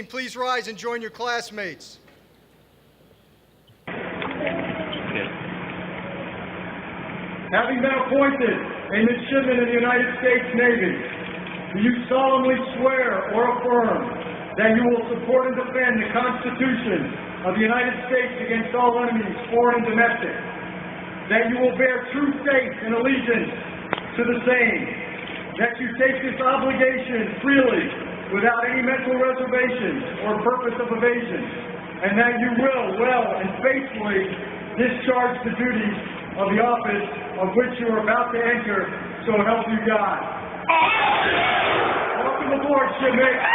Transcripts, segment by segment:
Please rise and join your classmates. Having been appointed a midshipman in the United States Navy, do you solemnly swear or affirm that you will support and defend the Constitution of the United States against all enemies, foreign and domestic, that you will bear true faith and allegiance to the same, that you take this obligation freely without any mental reservation or purpose of evasion, and that you will well and faithfully discharge the duties of the office of which you are about to enter, so help you God. Welcome aboard, shipmates.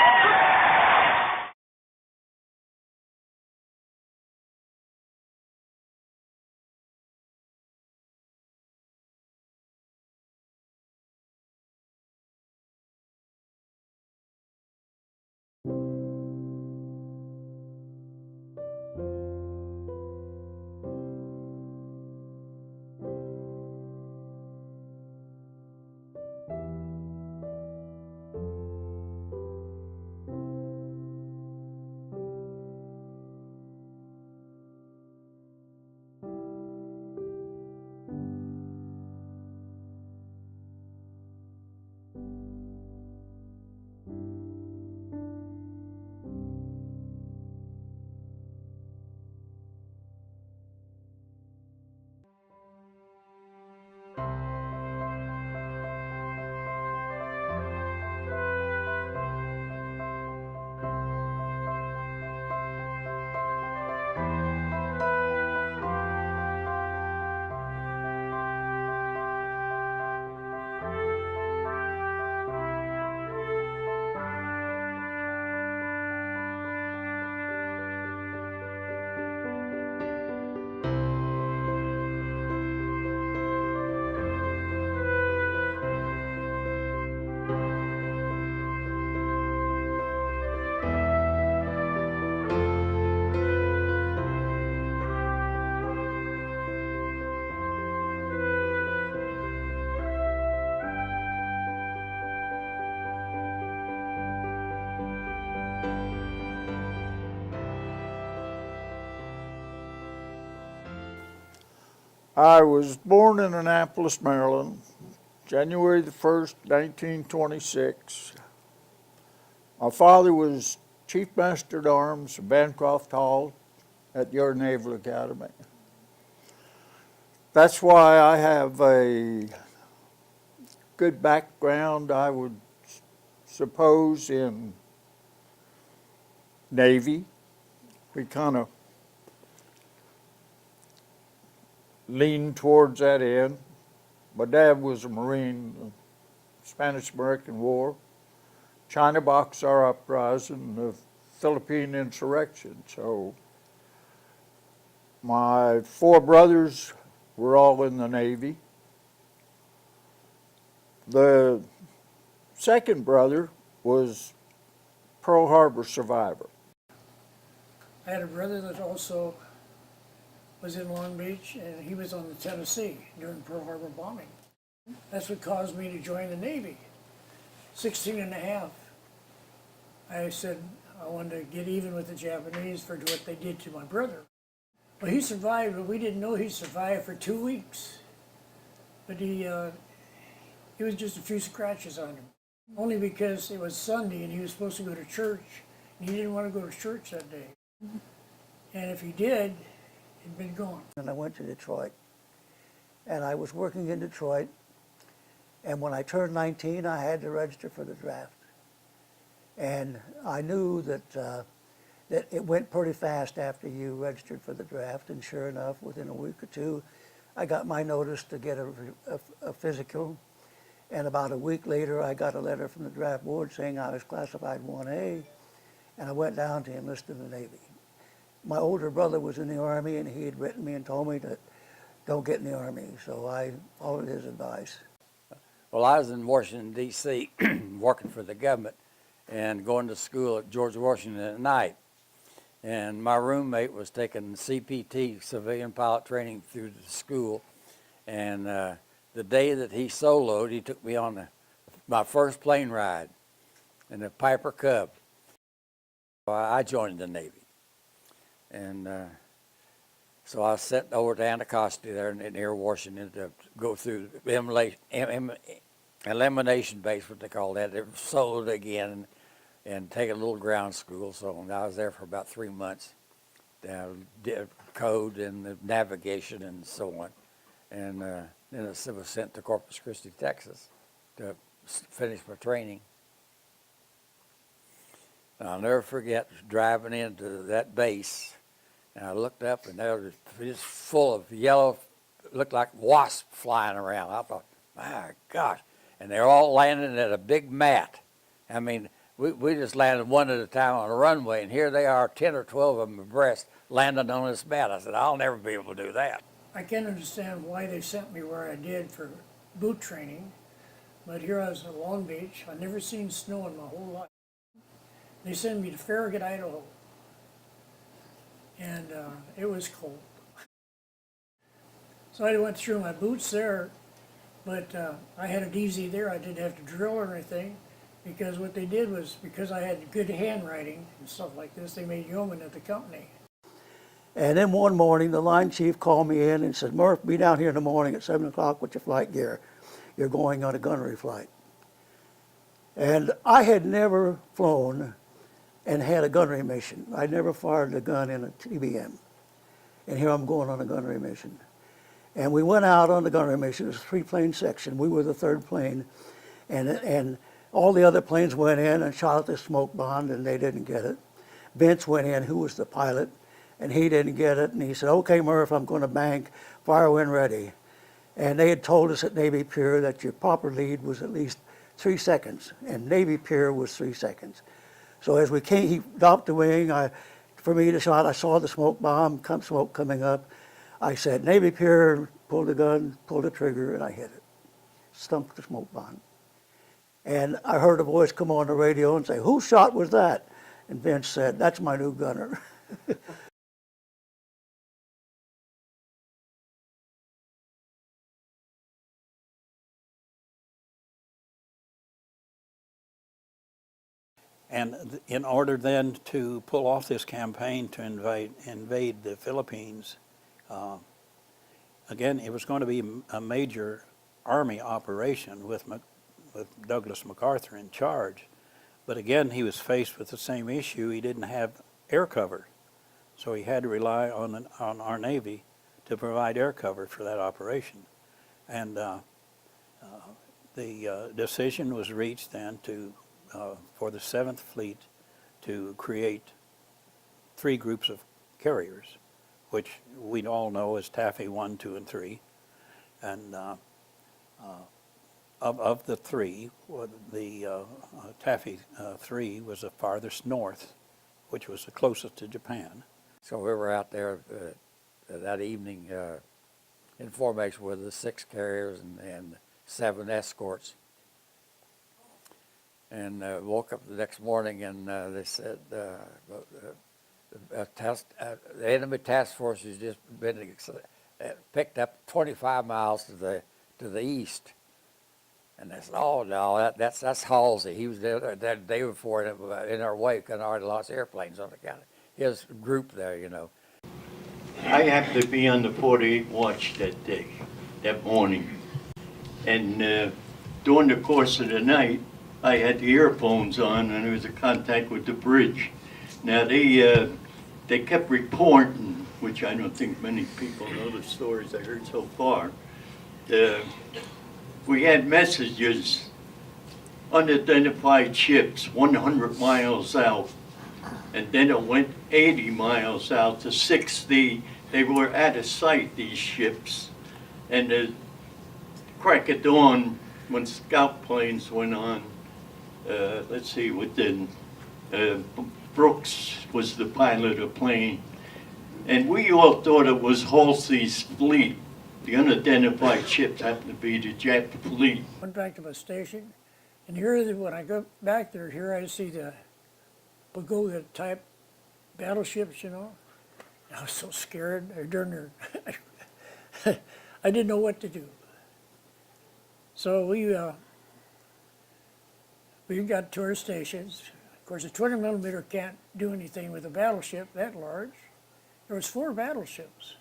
I was born in Annapolis, Maryland, January the 1st, 1926. My father was Chief Master at Arms of Bancroft Hall at your Naval Academy. That's why I have a good background, I would suppose, in Navy. We kind of lean towards that end. My dad was a Marine, the Spanish-American War, China Boxer Uprising, the Philippine insurrection. So my 4 brothers were all in the Navy. The second brother was Pearl Harbor survivor. I had a brother that also was in Long Beach, and he was on the Tennessee during Pearl Harbor bombing. That's what caused me to join the Navy. 16 and a half. I said I wanted to get even with the Japanese for what they did to my brother. Well, he survived, but we didn't know he survived for 2 weeks. But he was just a few scratches on him. Only because it was Sunday and he was supposed to go to church, and he didn't want to go to church that day. And if he did, he'd been gone. And I went to Detroit. And I was working in Detroit. And when I turned 19, I had to register for the draft. And I knew that it went pretty fast after you registered for the draft. And sure enough, within a week or two, I got my notice to get a physical. And about a week later, I got a letter from the draft board saying I was classified 1A. And I went down to enlist in the Navy. My older brother was in the Army, and he had written me and told me to don't get in the Army. So I followed his advice. Well, I was in Washington, D.C., working for the government and going to school at George Washington at night. And my roommate was taking CPT, civilian pilot training, through the school. And the day that he soloed, he took me on my first plane ride in the Piper Cub. I joined the Navy. And so I was sent over to Anacostia there near Washington to go through elimination base, what they call that. They soloed again and take a little ground school. So I was there for about 3 months. Did code and the navigation and so on. And then I was sent to Corpus Christi, Texas to finish my training. And I'll never forget driving into that base, and I looked up, and there was just full of yellow, looked like wasps flying around. I thought, my gosh. And they're all landing at a big mat. I mean, we just landed one at a time on a runway, and here they are, 10 or 12 of them abreast, landing on this mat. I said, I'll never be able to do that. I can't understand why they sent me where I did for boot training, but here I was at Long Beach. I'd never seen snow in my whole life. They sent me to Farragut, Idaho, and it was cold. So I went through my boots there, but I had it easy there. I didn't have to drill or anything, because what they did was, because I had good handwriting and stuff like this, they made yeomen at the company. And then one morning, the line chief called me in and said, Murph, be down here in the morning at 7 o'clock with your flight gear. You're going on a gunnery flight. And I had never flown and had a gunnery mission. I'd never fired a gun in a TBM. And here I'm going on a gunnery mission. And we went out on the gunnery mission. It was a 3-plane section. We were the 3rd plane. And all the other planes went in and shot at the smoke bomb, and they didn't get it. Vince went in, who was the pilot, and he didn't get it. And he said, okay, Murph, I'm going to bank, fire when ready. And they had told us at Navy Pier that your proper lead was at least 3 seconds, and Navy Pier was 3 seconds. So as we came, he dropped the wing. For me to shot, I saw the smoke bomb, smoke coming up. I said, Navy Pier, pulled the gun, pulled the trigger, and I hit it. Stumped the smoke bomb. And I heard a voice come on the radio and say, whose shot was that? And Vince said, that's my new gunner. And in order then to pull off this campaign to invade the Philippines, again, it was going to be a major Army operation with Douglas MacArthur in charge. But again, he was faced with the same issue. He didn't have air cover. So he had to rely on our Navy to provide air cover for that operation. And the decision was reached then for the 7th Fleet to create 3 groups of carriers, which we all know as Taffy 1, 2, and 3. And of the 3, the Taffy III was the farthest north, which was the closest to Japan. So we were out there that evening in formation with the 6 carriers and 7 escorts. And woke up the next morning, and they said the enemy task force has just been picked up 25 miles to the east. And they said, "Oh no, that's Halsey. He was there that day before in our wake, and already lost airplanes on account of his group there, you know." I happened to be on the 48 watch that day, that morning, and during the course of the night, I had the earphones on, and there was a contact with the bridge. Now they they kept reporting, which I don't think many people know the stories I heard so far. We had messages, unidentified ships 100 miles out, and then it went 80 miles out to 60. They were out of sight, these ships, and the crack of dawn, when scout planes went on, let's see, within Brooks was the pilot of the plane, and we all thought it was Halsey's fleet. The unidentified ships happened to be the Jap fleet. Went back to my station, and here, when I go back there, here I see the Pagoda type battleships, you know. I was so scared during their, I didn't know what to do. So we got to our stations. Of course, a 20 millimeter can't do anything with a battleship that large. There was 4 battleships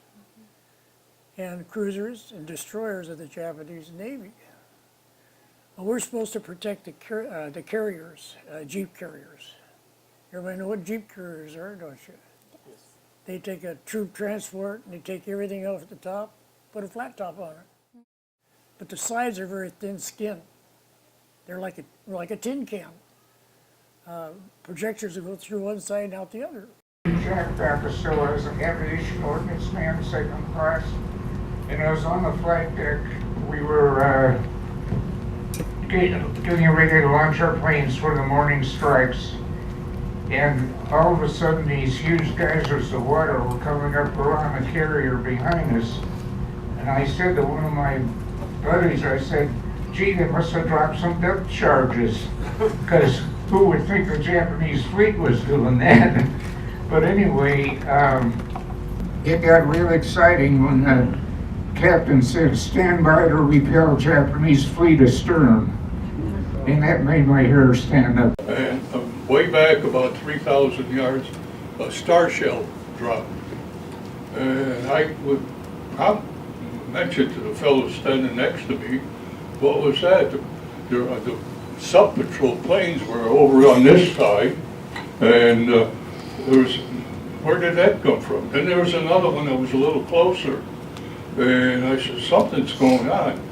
and cruisers and destroyers of the Japanese Navy. Well, we're supposed to protect the carriers, jeep carriers. Everybody know what jeep carriers are, don't you? Yes. They take a troop transport and they take everything off at the top, put a flat top on it. But the sides are very thin skinned. They're like a tin can. Projectors will go through one side and out the other. Jack Baptistella as an aviation ordnance man, second class, and I was on the flight deck. We were getting ready to launch our planes for the morning strikes, and all of a sudden these huge geysers of water were coming up around the carrier behind us, and I said to one of my buddies, I said, gee, they must have dropped some depth charges, because who would think the Japanese fleet was doing that? But anyway, it got real exciting when the captain said, stand by to repel Japanese fleet astern. And that made my hair stand up. And way back about 3,000 yards, a star shell dropped. And I mentioned to the fellow standing next to me, what was that? The sub-patrol planes were over on this side, and where did that come from? Then there was another one that was a little closer, and I said, something's going on.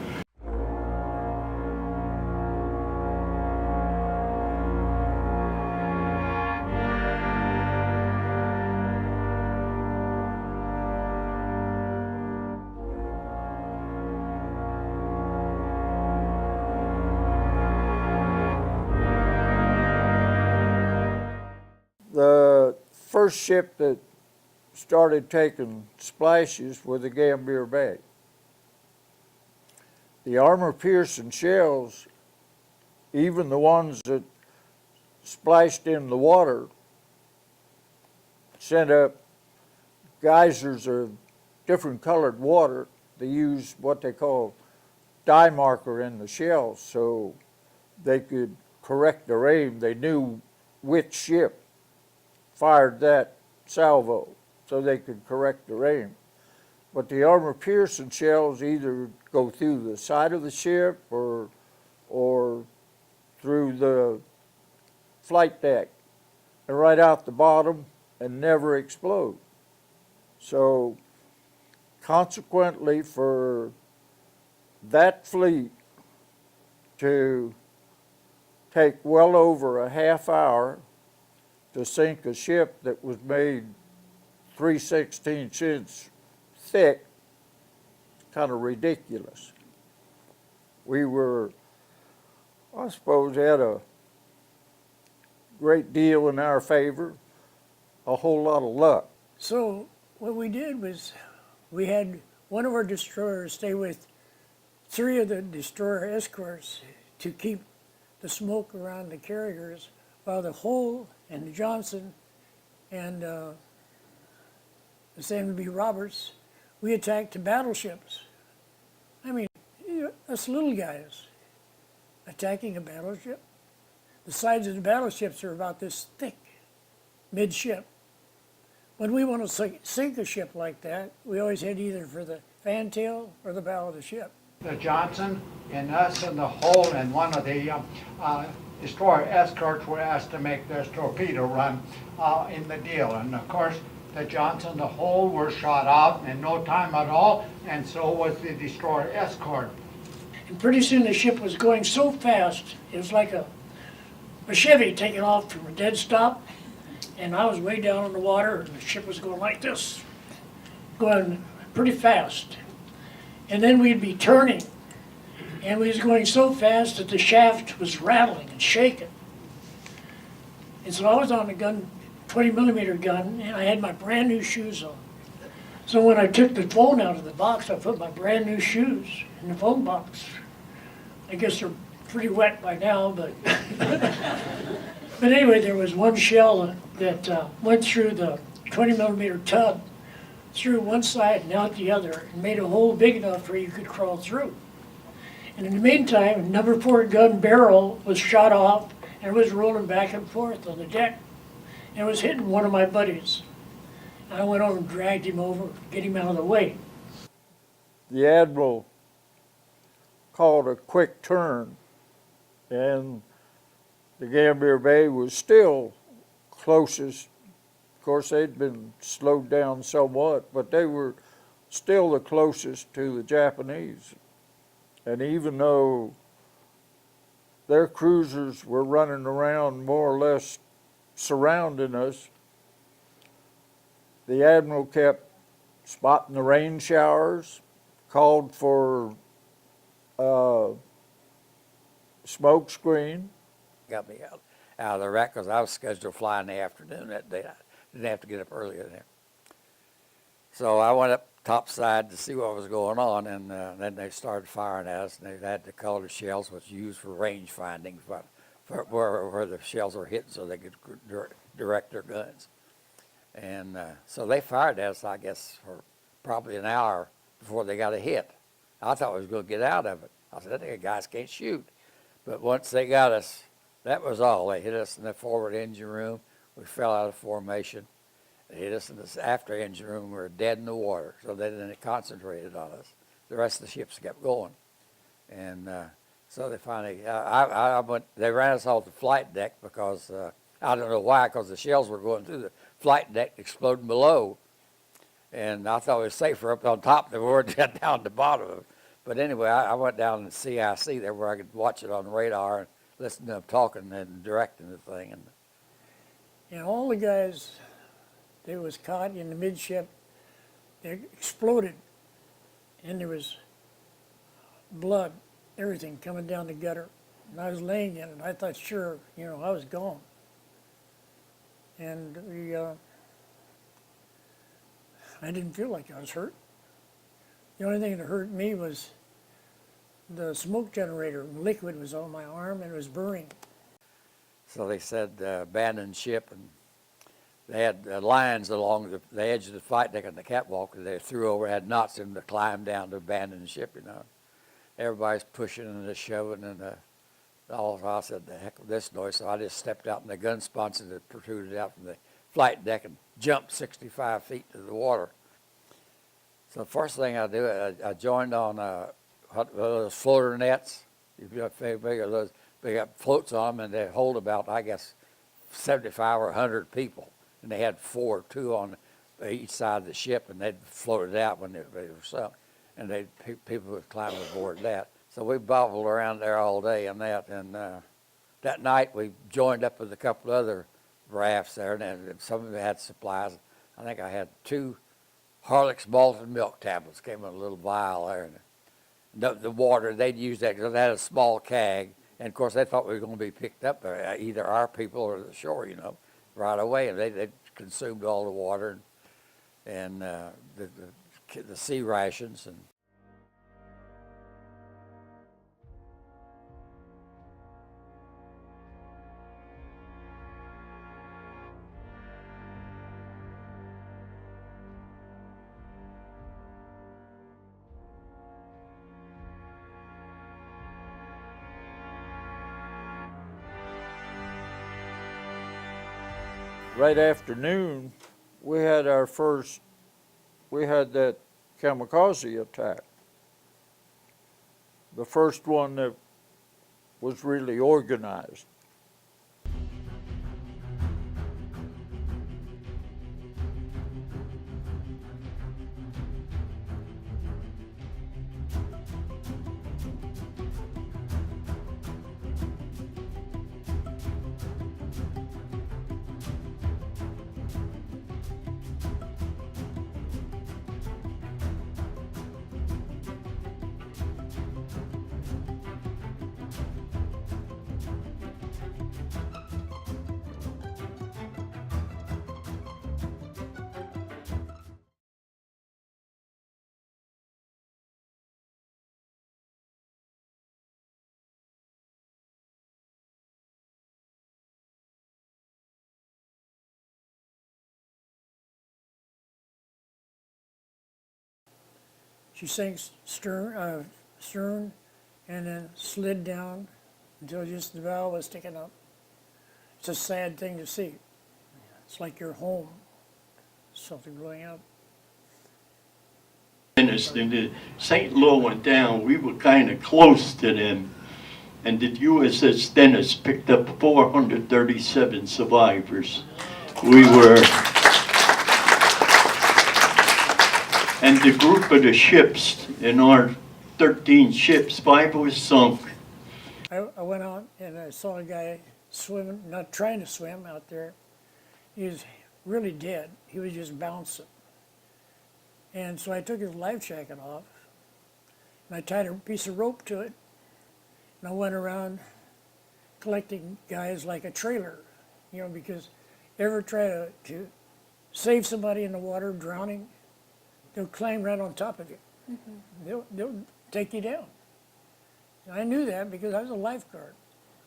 The first ship that started taking splashes were the Gambier Bay. The armor-piercing shells, even the ones that splashed in the water, sent up geysers of different colored water. They used what they call dye marker in the shells so they could correct their aim. They knew which ship fired that salvo so they could correct their aim. But the armor-piercing shells either go through the side of the ship or through the flight deck and right out the bottom and never explode. So consequently, for that fleet to take well over a half hour to sink a ship that was made 3/16 inch thick, kind of ridiculous. We were, I suppose, had a great deal in our favor, a whole lot of luck. So what we did was we had one of our destroyers stay with 3 of the destroyer escorts to keep the smoke around the carriers, while the Hull and the Johnson and the Samuel B. Roberts, we attacked the battleships. I mean, us little guys attacking a battleship. The sides of the battleships are about this thick, midship. When we want to sink a ship like that, we always head either for the fantail or the bow of the ship. The Johnson and us and the Hull and one of the destroyer escorts were asked to make this torpedo run in the deal. And of course, the Johnson, the hull was shot out in no time at all, and so was the destroyer Escort. And pretty soon the ship was going so fast, it was like a Chevy taking off from a dead stop. And I was way down in the water, and the ship was going like this, going pretty fast. And then we'd be turning, and we was going so fast that the shaft was rattling and shaking. And so I was on the gun, 20-millimeter gun, and I had my brand new shoes on. So when I took the phone out of the box, I put my brand new shoes in the phone box. I guess they're pretty wet by now, but but anyway, there was one shell that went through the 20-millimeter tub, through one side and out the other, and made a hole big enough where you could crawl through. And in the meantime, a number 4 gun barrel was shot off and was rolling back and forth on the deck. And it was hitting one of my buddies. I went over and dragged him over, get him out of the way. The admiral called a quick turn, and the Gambier Bay was still closest. Of course, they'd been slowed down somewhat, but they were still the closest to the Japanese. And even though their cruisers were running around more or less surrounding us, the admiral kept spotting the rain showers, called for smoke screen. Got me out of the rack because I was scheduled to fly in the afternoon that day. I didn't have to get up earlier there. So I went up topside to see what was going on, and then they started firing at us, and they had the colored shells, which used for range finding, but where the shells were hitting so they could direct their guns. And so they fired at us, I guess, for probably an hour before they got a hit. I thought we was going to get out of it. I said, the guys can't shoot. But once they got us, that was all. They hit us in the forward engine room. We fell out of formation. They hit us in the after engine room. We were dead in the water. So they concentrated on us. The rest of the ships kept going. And so they finally, they ran us off the flight deck because, I don't know why, because the shells were going through the flight deck, exploding below. And I thought it was safer up on top than we were down the bottom of it. But anyway, I went down to CIC there where I could watch it on the radar and listen to them talking and directing the thing. And all the guys that was caught in the midship, they exploded, and there was blood, everything coming down the gutter. And I was laying in it, and I thought, sure, I was gone. And I didn't feel like I was hurt. The only thing that hurt me was the smoke generator. Liquid was on my arm, and it was burning. So they said abandoned ship, and they had lines along the edge of the flight deck and the catwalk that they threw over, had knots in them to climb down to abandon the ship, Everybody's pushing and shoving, and all. I said, the heck with this noise. So I just stepped out in the gun sponson that protruded out from the flight deck and jumped 65 feet to the water. So the first thing I do, I joined on those floater nets. You've got those big floats on them, and they hold about, I guess, 75 or 100 people. And they had 2 on each side of the ship, and they'd float it out when they were sunk. And people would climb aboard that. So we bobbled around there all day and that. And that night we joined up with a couple other rafts there, and some of them had supplies. I think I had 2 Horlicks malted milk tablets, came in a little vial there. And the water, they'd use that because they had a small keg. And of course, they thought we were going to be picked up there, either our people or the shore, right away. And they consumed all the water and the sea rations. And right after noon, we had that kamikaze attack. The first one that was really organized. She sank stern and then slid down until just the bow was sticking up. It's a sad thing to see. It's like you're home, something going up. And the St. Louis went down, we were kind of close to them. And the USS Dennis picked up 437 survivors. We were, and the group of the ships, in our 13 ships, 5 were sunk. I went out and I saw a guy swimming, not trying to swim out there. He was really dead. He was just bouncing. And so I took his life jacket off and I tied a piece of rope to it. And I went around collecting guys like a trailer, you know, because ever try to save somebody in the water drowning, they'll climb right on top of you. They'll take you down. I knew that because I was a lifeguard.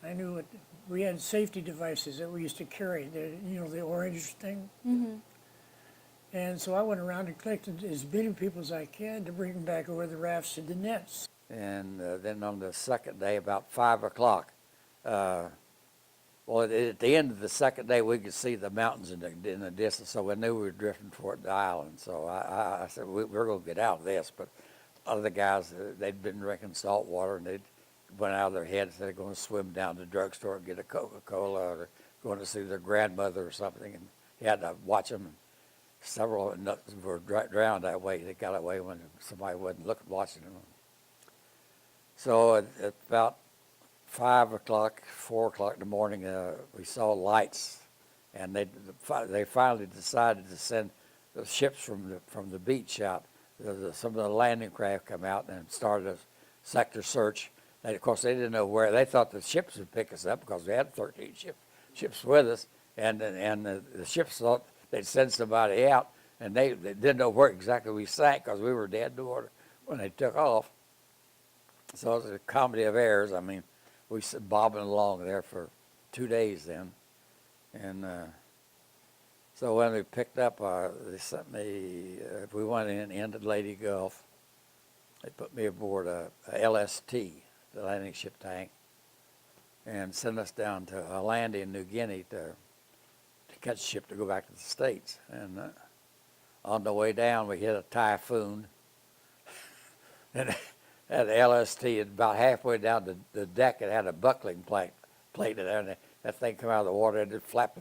I knew what we had safety devices that we used to carry, the orange thing. And so I went around and collected as many people as I could to bring them back over the rafts to the nets. And then on the second day, about 5 o'clock, well, at the end of the second day, we could see the mountains in the distance, so we knew we were drifting toward the island. So I said, we're going to get out of this. But other guys, they'd been drinking salt water, and they went out of their heads. They're going to swim down to the drugstore and get a Coca-Cola, or going to see their grandmother or something. And you had to watch them. Several were drowned that way. They got away when somebody wasn't watching them. So at about 5 o'clock, 4 o'clock in the morning, we saw lights, and they finally decided to send the ships from the beach out. Some of the landing craft come out and started a sector search. And of course, they didn't know where. They thought the ships would pick us up because we had 13 ships with us, and the ships thought they'd send somebody out, and they didn't know where exactly we sank because we were dead in the water when they took off. So it was a comedy of errors. I mean, we was bobbing along there for 2 days then. And so when we picked up, they sent me, we went into Leyte Gulf. They put me aboard a LST, the landing ship tank, and sent us down to Hollandia in New Guinea to catch a ship to go back to the States. And on the way down, we hit a typhoon. And at the LST, about halfway down the deck, it had a buckling plate in there, and that thing come out of the water and it flapped,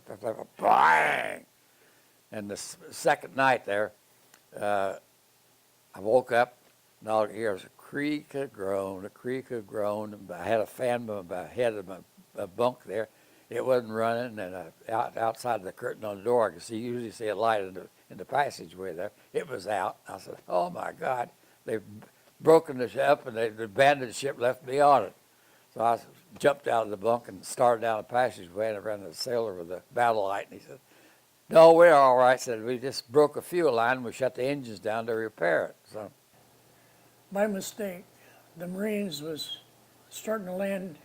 bang! And the second night there, I woke up, and all I hear was a creak, a groan, and I had a fan by my head of my bunk there. It wasn't running, and outside the curtain on the door, I could usually see a light in the passageway there. It was out. I said, "Oh my God, they've broken the ship up, and they abandoned the ship, left me on it." So I jumped out of the bunk and started down the passageway, and I ran to the sailor with the battle light, and he said, "No, we're all right." I said, "We just broke a fuel line, and we shut the engines down to repair it." So, By mistake, the Marines was starting to land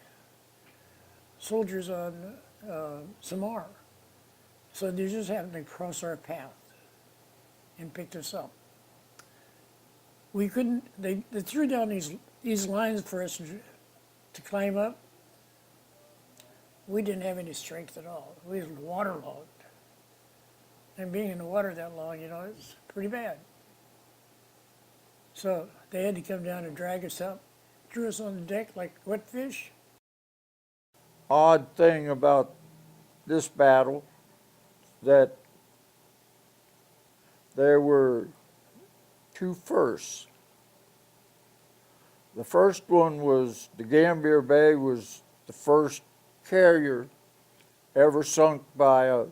soldiers on Samar. So they just happened to cross our path and picked us up. We couldn't, they threw down these lines for us to climb up. We didn't have any strength at all. We was waterlogged. And being in the water that long, it's pretty bad. So they had to come down and drag us up, threw us on the deck like wet fish. Odd thing about this battle that there were 2 firsts. The first one was the Gambier Bay was the first carrier ever sunk by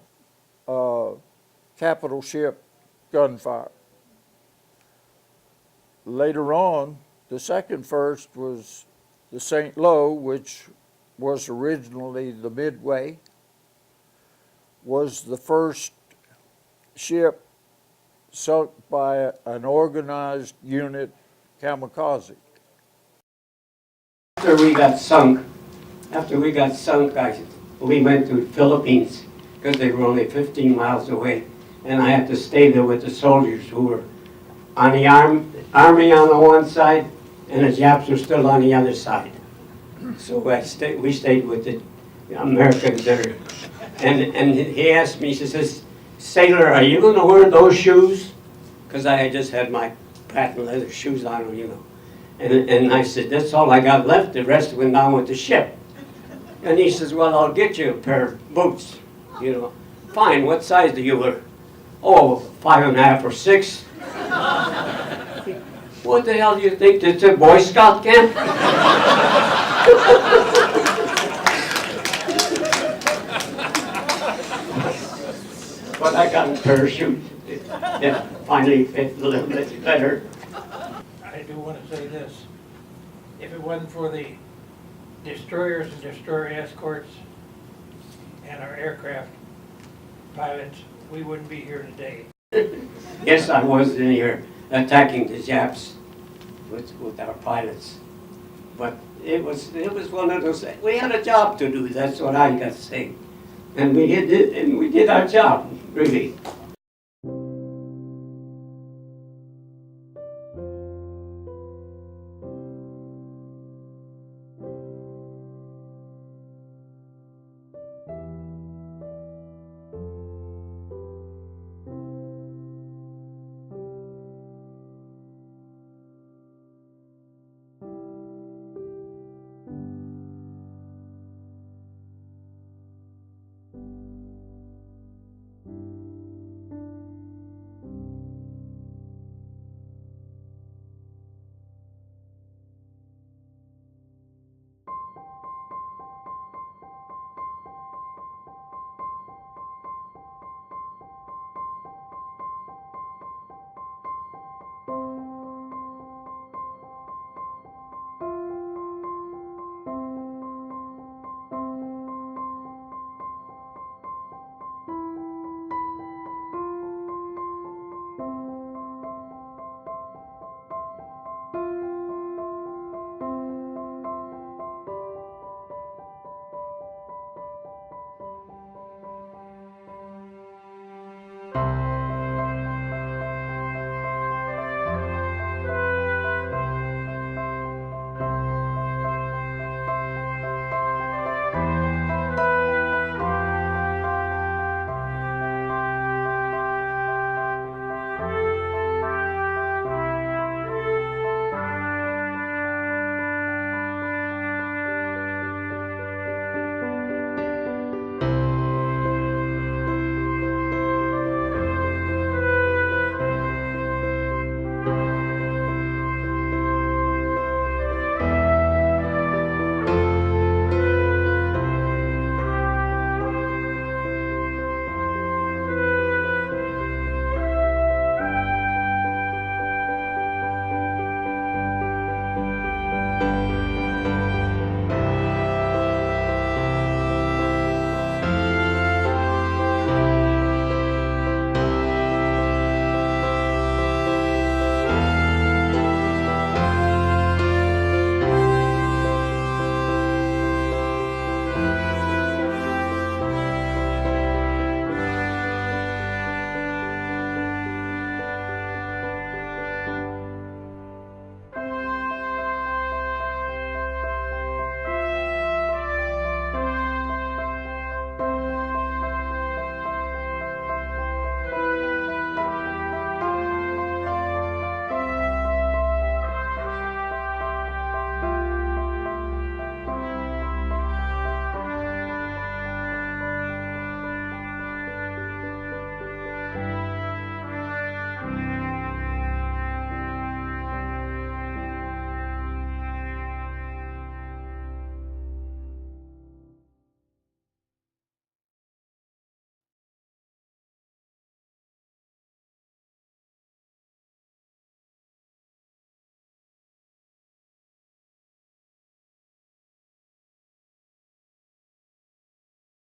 a capital ship gunfire. Later on, the second first was the St. Louis, which was originally the Midway, was the first ship sunk by an organized unit kamikaze. After we got sunk, we went to the Philippines because they were only 15 miles away, and I had to stay there with the soldiers who were on the army on the one side, and the Japs were still on the other side. So we stayed with the Americans there. And he asked me, he says, "Sailor, are you going to wear those shoes?" Because I had just had my patent leather shoes on, you know. And I said, "That's all I got left. The rest went down with the ship." And he says, "Well, I'll get you a pair of boots, you know." "Fine, what size do you wear?" "Oh, 5.5 or 6. "What the hell do you think, it's a Boy Scout camp?" But I got a pair of shoes that finally fit a little bit better. I do want to say this. If it wasn't for the destroyers and destroyer escorts and our aircraft pilots, we wouldn't be here today. Yes, I was in here attacking the Japs with our pilots. But it was one of those, we had a job to do, that's what I got to say. And we did our job, really.